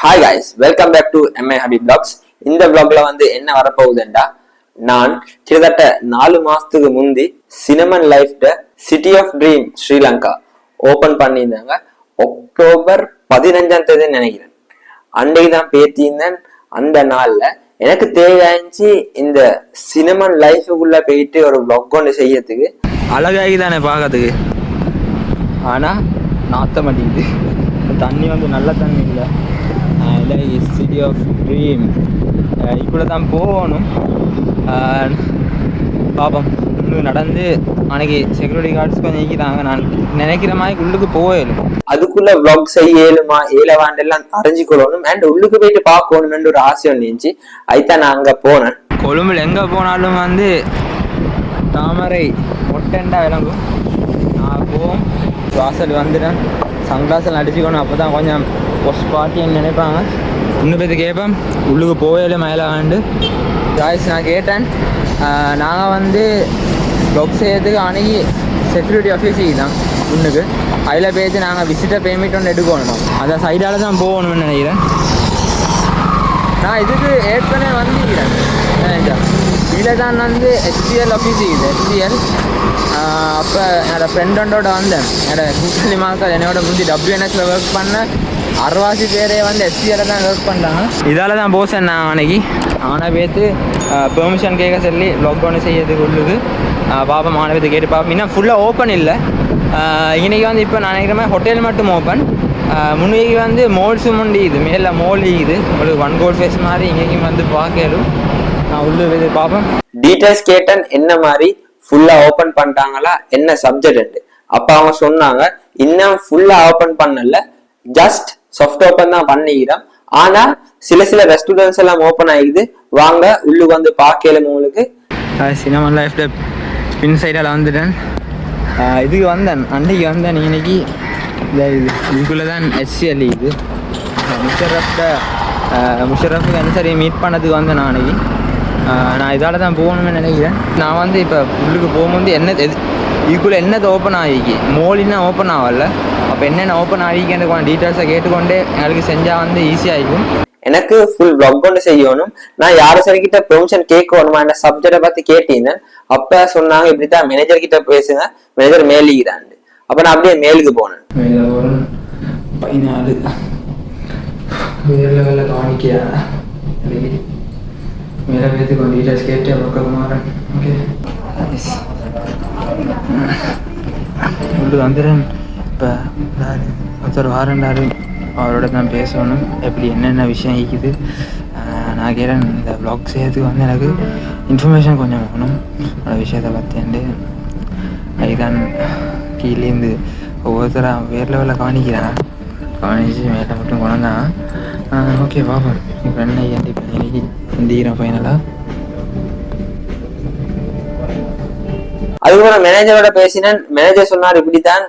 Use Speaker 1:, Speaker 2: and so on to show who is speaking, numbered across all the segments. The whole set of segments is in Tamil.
Speaker 1: Hi guys, welcome back to MI Habib Vlogs. இந்த vlogல என்ன வரப்போகுதுண்டா, நான் கிட்டத்தட்ட 4 மாசத்துக்கு முந்தி சினமன் லைஃப்ல city of dream Sri Lanka open பண்ணியிருந்தாங்க. அக்டோபர் 15ஆம் தேதி நினைக்கிறேன். அன்றைக்கு தான் பேத்தியிருந்தேன். அந்த நாள்ல எனக்கு தேவையாச்சு இந்த சினமன் லைஃபுக்குள்ள போயிட்டு ஒரு vlog ஒன்று செய்யறதுக்கு.
Speaker 2: அழகாகி தானே பார்க்கறதுக்கு, ஆனா நாத்த மாட்டேங்குது. தண்ணி நல்ல தண்ணி இல்லை. சிட்டி ஆஃப் ட்ரீம் இப்படி தான் போகணும். பாப்போம், இன்னும் நடந்து அன்னைக்கு செக்யூரிட்டி கார்ட்ஸ் கொஞ்சம் நீக்கிட்டாங்க. நான் நினைக்கிற மாதிரி உள்ளுக்கு போயிடும்.
Speaker 1: அதுக்குள்ள vlog செய்ய ஏழவாண்டெல்லாம் அறிஞ்சிக்கொள்ளணும் அண்ட் உள்ளுக்கு போயிட்டு பார்க்கணும்னு ஒரு ஆசை ஒன்று இருந்துச்சு. அதுதான் நான் அங்கே போனேன்.
Speaker 2: கொழும்புல எங்கே போனாலும் தாமரை மொட்டண்டா விளங்கும். நான் போவோம், வாசல் வந்துட்டேன். சன்கிளாஸில் அடிச்சுக்கணும், அப்போ தான் கொஞ்சம் பொஸ்ட் பார்ட்டின்னு நினைப்பாங்க. இன்னும் பேர் கேட்பேன், உள்ளுக்கு போயில மேலே ஆண்டு ஜாய்ஸ் நான் கேட்டேன். நாங்கள் ப்ளாக் செய்யறதுக்கு அன்றைக்கி செக்யூரிட்டி ஆஃபீஸுக்கு தான் இன்னுக்கு அதில் போய்த்து நாங்கள் விசிட்டர் பேமெண்ட் ஒன்று எடுக்கணும். அந்த சைடால் தான் போகணும்னு நினைக்கிறேன். நான் இதுக்கு ஏற்கனவே வந்துக்கிறேன். இதில் தான் HCL ஆஃபீஸ் இருக்குது. HCL அப்போ என்னோடய ஃப்ரெண்டோட வந்தேன். என்னோட கூட்டணி மக்கள் என்னோட முந்தி WNSல ஒர்க் பண்ண அறுவாசி பேரே HCL தான் ஒர்க் பண்ணுறாங்க. இதால் தான் போசேன் நான் அன்னைக்கு. ஆனால் பேர்த்து பெர்மிஷன் கேட்க சொல்லி லாக்டவுன் செய்யறதுக்கு உள்ளுக்கு பாப்பா மாணவத்தை கேட்டு பார்ப்போம். இன்னும் ஃபுல்லாக ஓப்பன் இல்லை. இன்றைக்கி இப்போ நான் நினைக்கிற மாதிரி ஹோட்டல் மட்டும் ஓப்பன். முன்னைக்கு மோல்ஸும் இது மேலே மோல் இருக்குது. உங்களுக்கு ஒன் கோல்ட் ஃபேஸ் மாதிரி இங்கேயும் பார்க்கலும். நான் உள்ளே பார்ப்பேன்.
Speaker 1: டீட்டெயில்ஸ் கேட்டேன், என்ன மாதிரி ஃபுல்லா ஓபன் பண்ணிட்டாங்களா, என்ன சப்ஜெக்ட். அப்ப அவங்க சொன்னாங்க இன்னும் ஃபுல்லா ஓபன் பண்ணல, ஜஸ்ட் சாஃப்ட் ஓபன் தான் பண்ணிக்கிறோம். ஆனா சில ரெஸ்டாரண்ட்ஸ் எல்லாம் ஓபன் ஆகிடுது, வாங்க உள்ளுக்கு பார்க்கலும். உங்களுக்கு
Speaker 2: சினிமா லைஃப்ல பின் சைடால வந்துட்டேன். இதுக்கு வந்தேன், அன்னைக்கு வந்தேன். இன்னைக்கு இதுக்குள்ளதான் HCL இது முஷரஃப்க்கு சரி மீட் பண்ணதுக்கு வந்தேன் நான் அன்னைக்கு. நான் இதால் தான் போகணும்னு நினைக்கிறேன். நான் இப்போ உள்ளுக்கு போகும்போது இதுக்குள்ளே என்னது ஓப்பன் ஆகிக்கு, மோலின்னா ஓப்பன் ஆகல. அப்போ என்னென்ன ஓப்பன் ஆகிக்கின்ற டீட்டெயில்ஸை கேட்டுக்கொண்டே எங்களுக்கு செஞ்சால் ஈஸியாகிக்கும்.
Speaker 1: எனக்கு ஃபுல் vlog ஒன்று செய்யணும். நான் யாரும் சரிக்கிட்ட பெர்மிஷன் கேட்கணுமா என்ன சப்ஜெக்டை பற்றி கேட்டிருந்தேன். அப்போ சொன்னாங்க இப்படித்தான் மேனேஜர் கிட்ட பேசுங்க, மேனேஜர் மேலிக்கிறான். அப்போ நான் அப்படியே மேலுக்கு போனேன்.
Speaker 2: மேலே போகிறேன் 14 வேலை கவனிக்கியா मेरा भी तो डीटेल्स கேட்டு அப்புறம் மாறேன். ஓகே உள்ளு வந்துடுறேன். இப்போ ஒருத்தர் வாரண்டாரு, அவரோட தான் பேசணும். எப்படி என்னென்ன விஷயம் இருக்குது நான் கேட்டேன். இந்த வ்ளாக் செய்யறதுக்கு எனக்கு இன்ஃபர்மேஷன் கொஞ்சம் வேணும் அந்த விஷயத்தை பற்றிண்டு. அதுதான் கீழேருந்து ஒவ்வொருத்தராக வேறு லெவலில் கவனிக்கிறேன். கவனிச்சு மேலே மட்டும் கொண்டான். ஓகே பாப்போம். இப்போ என்ன இப்போ இன்னைக்கு இந்திக்கிறேன் ஃபைனலாக.
Speaker 1: அதுக்கப்புறம் மேனேஜரோட பேசினேன். மேனேஜர் சொன்னார் இப்படித்தான்,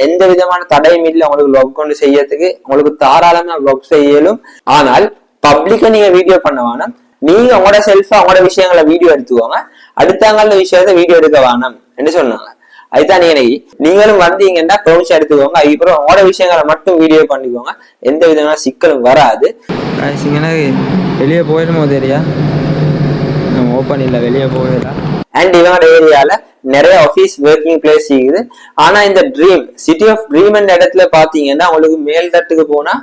Speaker 1: எந்த விதமான தடையும் இல்லை உங்களுக்கு vlog கொண்டு செய்யறதுக்கு. உங்களுக்கு தாராளமா vlog செய்யலும். ஆனால் பப்ளிக்கா நீங்க வீடியோ பண்ண வேணாம். நீங்க உங்களோட செல்ஃபா உங்களோட விஷயங்களை வீடியோ எடுத்துக்கோங்க, அடுத்தவங்கள விஷயத்த வீடியோ எடுக்க வேணாம் என்று சொன்னாங்க. அதுதான் நீங்களும் வந்தீங்கன்னா பெர்மிஷன் எடுத்துக்கோங்க. அதுக்கப்புறம் உங்களோட விஷயங்களை மட்டும் வீடியோ பண்ணிக்கோங்க, எந்த விதமான சிக்கலும் வராது.
Speaker 2: வெளியே போயிடுமோ தெரியா, ஓப்பன் இல்லை, வெளியே போயிடலாம்.
Speaker 1: அண்ட் இவங்களோட ஏரியால நிறைய ஆஃபீஸ் ஒர்க்கிங் பிளேஸ் இருக்குது. ஆனா இந்த ட்ரீம் சிட்டி ஆஃப் ட்ரீம் இடத்துல பாத்தீங்கன்னா உங்களுக்கு மேல் தட்டுக்கு போனா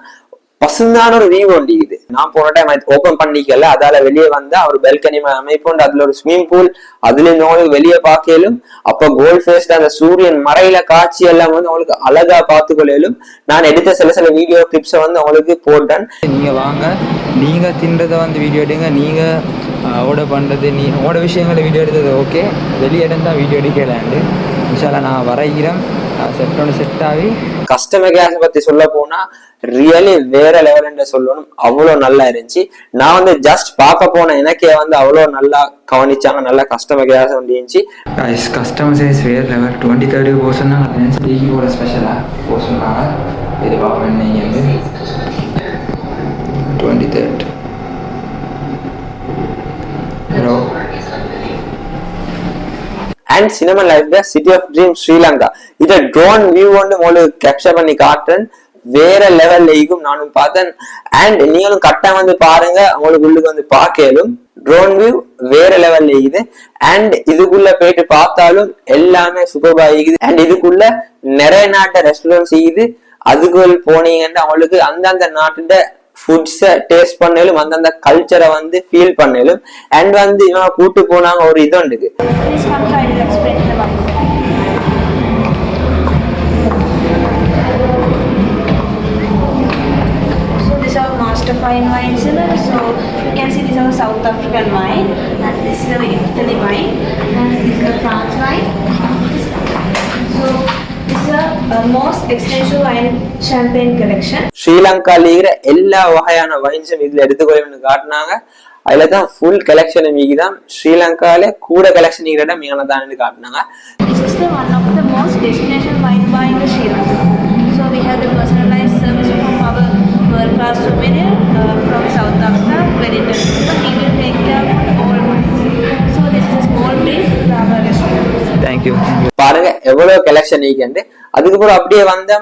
Speaker 1: பசுந்தான ஒரு வியூ ஒண்டிக்குது. நான் போன டைம் ஓபன் பண்ணிக்கல, அதால வெளியே வந்தா ஒரு பெல்கனி அமைப்பு, அதுல ஒரு ஸ்விமிங் பூல், அதுல இருந்து உங்களுக்கு வெளியே பார்க்கலும். அப்ப கோல்ட் ஃபேஸ்ட் அந்த சூரியன் மறையில காட்சி எல்லாம் உங்களுக்கு அழகா பார்த்துக்கொள்ளும். நான் எடுத்த சில வீடியோ கிளிப்ஸை உங்களுக்கு போட்டேன்.
Speaker 2: நீங்க வாங்க, நீங்க தின்றதை வீடியோ எடுங்க, நீங்க ஆர்டர் பண்றது, உங்களோட விஷயங்களை வீடியோ எடுத்தது ஓகே. வெளியே இடம் தான் வீடியோ எடுக்கலாண்டு இன்ஷால்லா நான் வரைகிறேன். செட் ஆகி
Speaker 1: கஸ்டமர் கேர் பத்தி சொல்ல போனா ரியலி வேற லெவல் என்று சொல்லணும். அவ்வளவு நல்லா இருந்துச்சு. நான் ஜஸ்ட் பார்க்க போன எனக்கே அவ்வளவு நல்லா கவனிச்சாங்க. நல்லா கஸ்டமர் கேர் இருந்துச்சு.
Speaker 2: கஸ்டமர் சர்வீஸ் வேற லெவல். 20-30 போர்ஷன் கூட ஸ்பெஷலா போர்ஷனாக இது பார்ப்பேன். நீங்க 23rd ஹலோ
Speaker 1: அண்ட் சினிமா லைஃப்ல சிட்டி ஆஃப் ட்ரீம் ஸ்ரீலங்கா இதை ட்ரோன் வியூ உங்களுக்கு கேப்சர் பண்ணி காட்டுறேன். வேற லெவல்ல இருக்கும் நானும் பார்த்தேன். அண்ட் நீங்களும் கட்டாயம் வந்து பாருங்க, உங்களுக்கு உள்ளுக்கு வந்து பார்க்கலும் ட்ரோன் வியூ வேற லெவல்ல இருக்குது. அண்ட் இதுக்குள்ள போயிட்டு பார்த்தாலும் எல்லாமே சூப்பரா இருக்குது. அண்ட் இதுக்குள்ள நிறைய நாட்டு ரெஸ்டாரண்ட்ஸ் இருக்குது. அதுக்குள் போனீங்கன்னா அவங்களுக்கு அந்தந்த நாட்டோட ஃபுட்ஸை டேஸ்ட் பண்ணலும் அந்தந்த கல்ச்சரை வந்து ஃபீல் பண்ணலும். அண்ட் வந்து இவங்க கூட்டு போனாங்க ஒரு இது உண்டுக்கு.
Speaker 3: Master fine wines. So you can see this is a South African wine, and this is a Italy wine, and this is a France wine. So this is a most extensive wine champagne collection. ஸ்ரீலங்கால இருக்கிற எல்லா வகையான வைன்ஸும் இதுல எடுத்துக்கொள்ளணும்னு காட்டினாங்க. அதுல தான் ஃபுல் கலெக்ஷன் மீதான் ஸ்ரீலங்கால கூட கலெக்ஷன் இருக்கிற மீனதான்னு காட்டினாங்க. This is the one of the most destination wine bar in Sri Lanka. So we have the personalized service from our world-class souvenir from South Africa, very interesting. We will take care of all wines. So this is a small brief for our restaurant.
Speaker 2: Thank you.
Speaker 1: பாருங்க எவ்வளவு கலெக்ஷன் இருக்குது. அதுக்கப்புறம் அப்படியே வந்து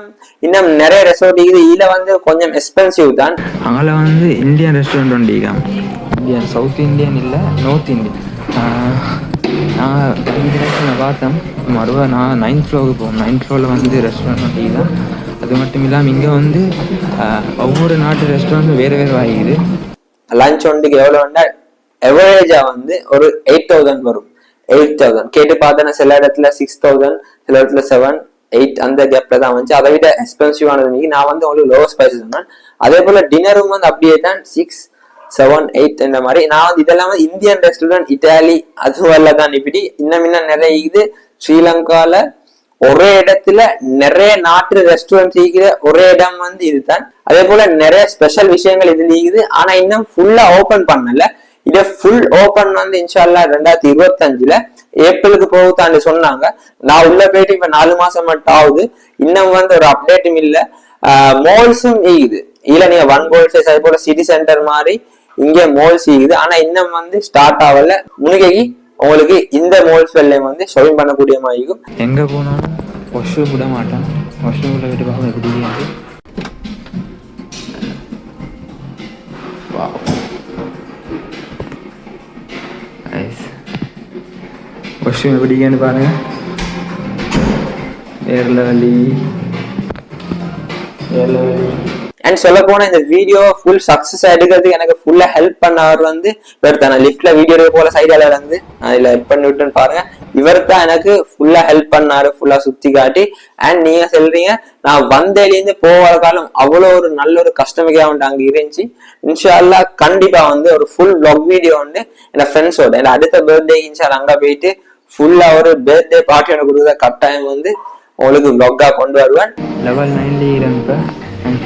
Speaker 1: இன்னும் நிறைய ரெசார்ட் இருக்குது. இதுல வந்து கொஞ்சம் எக்ஸ்பென்சிவ் தான்.
Speaker 2: அங்கே வந்து இந்தியன் ரெஸ்டாரண்ட் உண்டு. இந்தியன் சவுத் இந்தியன் இல்லை, நார்த் இந்தியன். நான் பார்த்தேன் மறுவா நான் 9th ஃப்ளோருக்கு போவோம். 9th ஃப்ளோரில் வந்து ரெஸ்டாரண்ட் உண்டு தான். அது மட்டும் இல்லாமல் இங்கே வந்து ஒவ்வொரு நாட்டு ரெஸ்டாரண்ட்டும் வேறு வேறு ஆகிக்குது.
Speaker 1: லஞ்ச் ஒன்றுக்கு எவ்வளோன்னா எவரேஜா வந்து ஒரு 8,000 வரும். 8,000 கேட்டு பார்த்தேன்னா சில இடத்துல 6,000, சில இடத்துல 7, 8 அந்த கேப்ல தான் வந்துச்சு. அதை விட எக்ஸ்பென்சிவானது நான் வந்து உங்களுக்கு லோவஸ்ட் ப்ரைஸ் சொன்னேன். அதே போல டின்னரும் வந்து அப்படியே தான் 6, 7, 8 இந்த மாதிரி. நான் வந்து இதெல்லாம் வந்து இந்தியன் ரெஸ்டாரண்ட், இட்டாலி அதுவல்ல தான் இப்படி இன்னும் நிறைய இது. ஸ்ரீலங்கால ஒரே இடத்துல நிறைய நாட்டு ரெஸ்டாரண்ட் இருக்கிற ஒரே இடம் வந்து இதுதான். அதே போல நிறைய ஸ்பெஷல் விஷயங்கள் இதுல இருக்குது. ஆனா இன்னும் ஃபுல்லா ஓபன் பண்ணல. இதை ஃபுல் ஓபன் வந்து இன்ஷால்லா 2025 ஏப்ரலுக்கு போகுதான்னு சொன்னாங்க. நான் உள்ள போயிட்டு இப்ப 4 மாசம் மட்டும் ஆகுது. இன்னும் வந்து ஒரு அப்டேட்டும் இல்ல. மால்ஸும் இருக்குது. இதுல நீங்க ஒன் கோல்ஸ் அதே போல சிட்டி சென்டர் மாதிரி இங்க மால்ஸ் இருக்குது. ஆனா இன்னும் வந்து ஸ்டார்ட் ஆகல. முன்னுக்கு உங்களுக்கு இந்த மால்ஸ் வெள்ளையும் வந்து ஷாப்பிங் பண்ணக்கூடிய மாதிரி இருக்கும்.
Speaker 2: எங்கே போனாலும் வாஷ்ரூம் விட மாட்டேன். வாஷ்ரூம் விட விட்டு பார்க்க எப்படி வாஷ்ரூம் எப்படின்னு பாருங்க. ஏர்லவலி
Speaker 1: அண்ட் சொல்ல போனா இந்த வீடியோ ஃபுல் சக்சஸ் எடுக்கிறதுக்கு எனக்கு ஃபுல்லா ஹெல்ப் பண்ணவர் வந்து இவர் தான். லிஃப்ட்ல வீடியோ போல சைடால வந்து அதுல ஹெல்ப் பண்ணி விட்டுன்னு பாருங்க. இவர் தான் எனக்கு ஃபுல்லா ஹெல்ப் பண்ணாரு, ஃபுல்லா சுத்தி காட்டி. அண்ட் நீங்க சொல்றீங்க நான் வந்தேலேருந்து போகிற காலம் அவ்வளோ ஒரு நல்ல ஒரு கஸ்டமர் வந்து அங்க இருந்துச்சு. இன்ஷால்லா கண்டிப்பா வந்து ஒரு ஃபுல் vlog வீடியோ வந்து என் ஃப்ரெண்ட்ஸோட என்ன அடுத்த பர்த்டே இன்ஷால்லா அங்க போயிட்டு ஃபுல்லா ஒரு பர்த்டே பார்ட்டி ஒன்று கொடுக்குற கட்டாயம் வந்து உங்களுக்கு vlog-ஆ கொண்டு வருவேன்.
Speaker 2: லெவல் 9 இருப்ப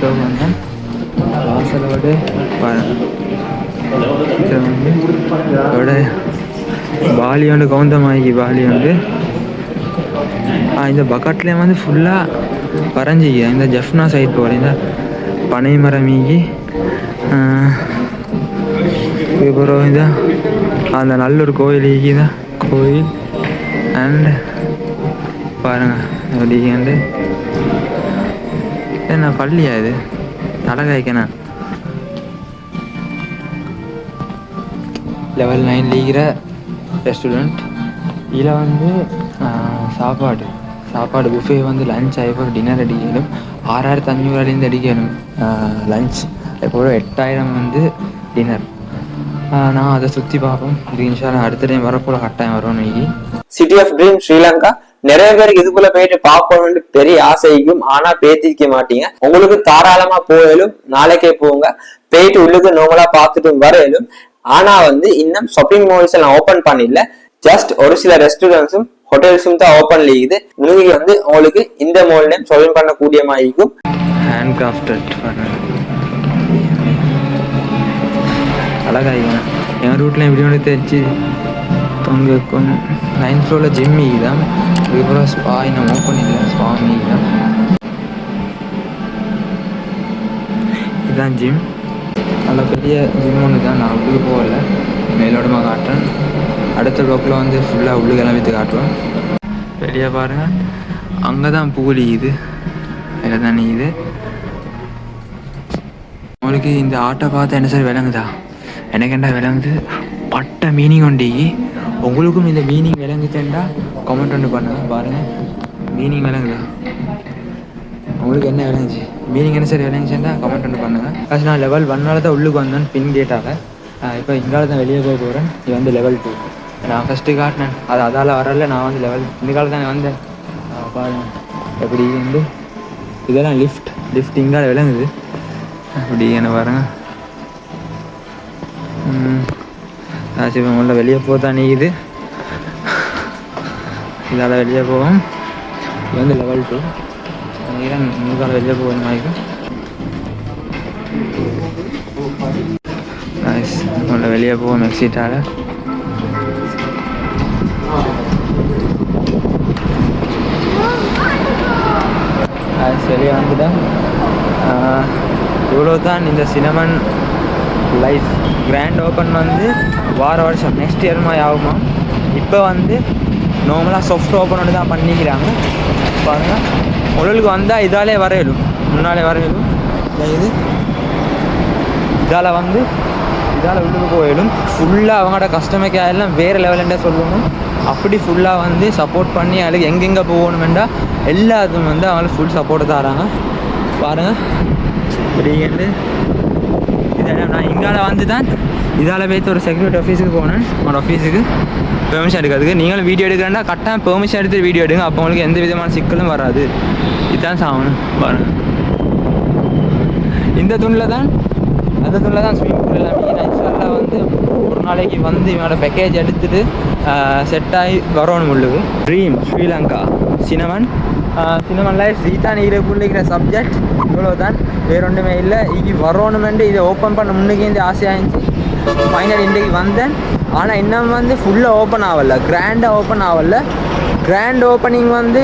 Speaker 2: வந்தேன். வாசலோடு வந்து பாலி வந்து கவுந்தமாகி பாலி வந்து இந்த பக்கெட்லேயே வந்து ஃபுல்லாக வரைஞ்சிக்க. இந்த ஜஃப்னா சைட் போகிற இந்த பனை மரம் மீகி இதுக்கப்புறம் இந்த அந்த நல்ல ஒரு கோயில் ஈகிதான் கோயில். அண்ட் பாருங்க எப்படி வந்து என்ன பள்ளியா இது அழகாய்க்கண்ணா. லெவல் 9 இருக்கிற ரெஸ்டாரண்ட். இதில் வந்து சாப்பாடு புஃபே வந்து லஞ்ச் ஆகிப்போ டின்னர் அடிக்கணும். 6,500 அடிக்கணும் லஞ்ச். எப்போது 8,000 வந்து டின்னர். நான் அதை சுற்றி பார்ப்போம். இது இன்ஷால்லா அடுத்த டைம் வரப்போல கட்டாயம் வரும். இன்னைக்கு
Speaker 1: சிட்டி ஆஃப் ட்ரீம் ஸ்ரீலங்கா நிறைய பேருக்கு இதுக்குள்ள போயிட்டு பார்க்கணும்னு பெரிய ஆசைக்கும். ஆனா பேத்திக்க மாட்டீங்க. உங்களுக்கு தாராளமா போயிலும் நாளைக்கே போங்க. போயிட்டு உள்ளுக்கு நார்மலா பார்த்துட்டு வரையிலும். ஆனா வந்து இன்னும் ஷாப்பிங் மால்ஸ் எல்லாம் ஓபன் பண்ணல. ஜஸ்ட் ஒரு சில ரெஸ்டாரண்ட்ஸும் ஹோட்டல்ஸும் தான் ஓபன் இருக்குது. உங்களுக்கு வந்து உங்களுக்கு இந்த மால் நேம் ஷாப்பிங் பண்ணக்கூடிய மாதிரி இருக்கும்.
Speaker 2: Hand crafted அழகாயிக்கணும். என் ரூட்ல எப்படி ஒன்று தைச்சு தொங்கும். 9th ஃப்ளோரில் ஜிம் தான். அதுக்கப்புறம் ஸ்பா இன்னும் ஓப்பன் இல்லை. ஸ்வாமி தான் இதுதான் ஜிம். நல்ல பெரிய ஜிம் ஒன்று தான். நான் உள்ளுக்கு போகல, மேலோடமாக காட்டுறேன். அடுத்த ப்ளாக்கில் வந்து ஃபுல்லாக உள்ளுக்கு எல்லாமே காட்டுவேன். வெளியே பாருங்கள், அங்கே தான் பூலி இது. அதில் தான் இது உங்களுக்கு இந்த ஆட்டை பார்த்து என்ன சார் விளங்குதா? எனக்கு என்ன விளங்குது, பட்ட மீனிங் உண்டி. உங்களுக்கும் இந்த மீனிங் விளங்குச்சேன்டா கமெண்ட் ஒன்று பண்ணுங்க. பாருங்கள், மீனிங் விளங்குதா? உங்களுக்கு என்ன விளங்குச்சு? மீனிங் என்ன சார் விளங்குச்சேன்டா கமெண்ட் ஒன்று பண்ணுங்கள். ஃபஸ்ட் நான் லெவல் 1 தான் உள்ளுக்கு வந்தேன், பின் கேட்டாங்க. இப்போ இங்கால தான் வெளியே போக போகிறேன். இது வந்து லெவல் 2. நான் ஃபஸ்ட்டு காட்டினேன், அதால் வரல. நான் வந்து லெவல் இந்த காலத்தில் தானே வந்தேன். பாருங்கள் எப்படி வந்து இதெல்லாம் லிஃப்ட் இங்கால விளங்குது. அப்படி என்ன பாருங்க. சரி, உள்ள வெளியே போதான் நீக்குது. இதால் வெளியே போவோம். இது வந்து லெவல் 2. இங்கால வெளியே போகும் நாய்க்கும் உள்ள வெளியே போவோம் எக்ஸிட்டால். வெளியே வந்துட்டேன். இவ்வளோ தான் இந்த சினமன் லைஃப். கிராண்ட் ஓப்பன் வந்து வார வருஷம் நெக்ஸ்ட் இயர் மாதிரி ஆகுமா. இப்போ வந்து நார்மலாக சாஃப்ட் ஓப்பன் ஒன்று தான் பண்ணிக்கிறாங்க. பாருங்கள், உங்களுக்கு வந்தால் இதாலே வரையலும், முன்னாலே வரையலும். இது இதால் வந்து இதால் உள்ளுக்கு போயிடும். ஃபுல்லாக அவங்களோட கஸ்டமர் கேர் எல்லாம் வேறு லெவலுண்டே சொல்லணும். அப்படி ஃபுல்லாக வந்து சப்போர்ட் பண்ணி அதுக்கு எங்கெங்கே போகணுமெண்டா எல்லாத்துக்கும் வந்து அவங்களுக்கு ஃபுல் சப்போர்ட்டு தராங்க. பாருங்கள் இப்படிங்கட்டு இதெல்லாம் நான் இங்கால வந்து தான் இதால் போய்த்து ஒரு செக்யூரிட்டி ஆஃபீஸுக்கு போனேன். உங்களோட ஆஃபீஸுக்கு பெர்மிஷன் எடுக்கிறதுக்கு. நீங்களும் வீடியோ எடுக்கிறேன்னா கரெக்டாக பெர்மிஷன் எடுத்து வீடியோ எடுங்க. அப்போ உங்களுக்கு எந்த விதமான சிக்கலும் வராது. இதுதான் சாகணும். பாருங்கள், இந்த துணியில் தான் அந்த துணியில் தான் ஸ்விம்மிங் பூல் எல்லாமே. நான் இன்ஷால்லா வந்து ஒரு நாளைக்கு வந்து இவனோட பேக்கேஜ் எடுத்துகிட்டு செட் ஆகி வரணும். உள்ளுக்கு ட்ரீம் ஸ்ரீலங்கா சினமன் லைஃப் இதுதான் இருக்கிற சப்ஜெக்ட். இவ்வளோ தான், வேறு ஒன்றுமே இல்லை. இங்கே வரணுமெண்டு இதை ஓப்பன் பண்ண முன்னுக்கு இந்த ஆசையாகிச்சு. ஃபைனல் இன்றைக்கு வந்தேன். ஆனால் இன்னும் வந்து ஃபுல்லாக ஓப்பன் ஆகலை, கிராண்டாக ஓப்பன் ஆகலை. கிராண்ட் ஓப்பனிங் வந்து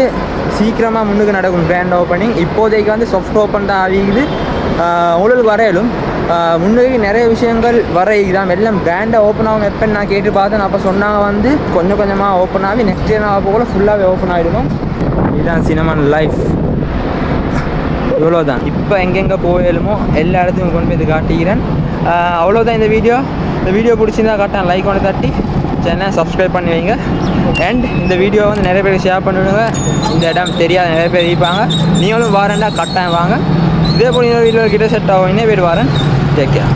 Speaker 2: சீக்கிரமாக முன்னுக்கு நடக்கும். கிராண்ட் ஓப்பனிங் இப்போதைக்கு வந்து சாஃப்ட் ஓப்பன் தான் ஆகிக்குது. உங்களுக்கு வரையலும் முன்னுக்கு நிறைய விஷயங்கள் வரைக்குதான். எல்லாம் கிராண்டாக ஓப்பன் ஆகும் எப்போன்னு நான் கேட்டு பார்த்தேன். அப்போ சொன்னாங்க வந்து கொஞ்சம் கொஞ்சமாக ஓப்பன் ஆகி நெக்ஸ்ட் இயர் ஆக போகல ஃபுல்லாகவே ஓப்பன் ஆகிடும். இதுதான் சினமன் லைஃப். இவ்வளோதான். இப்போ எங்கெங்கே போயிடுமோ எல்லா இடத்தையும் கொண்டு போய் இது காட்டிக்கிறேன். அவ்வளோதான் இந்த வீடியோ பிடிச்சிருந்தா கரெக்டாக லைக் ஒன்று தட்டி சேனலை சப்ஸ்கிரைப் பண்ணி வைங்க. அண்ட் இந்த வீடியோ வந்து நிறைய பேருக்கு ஷேர் பண்ணிவிடுங்க. இந்த இடம் தெரியாத நிறைய பேர் இருப்பாங்க. நீங்களும் வாரேன்டா கட்டாயம் வாங்க. இதே போல் இன்னொரு வீடியோ கிட்ட செட் ஆகும். இன்னே பேர் வாரேன். Take care.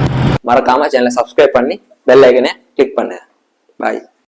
Speaker 1: மறக்காமல் சேனலை சப்ஸ்கிரைப் பண்ணி பெல் ஐக்கனை கிளிக் பண்ணுங்க. பாய்.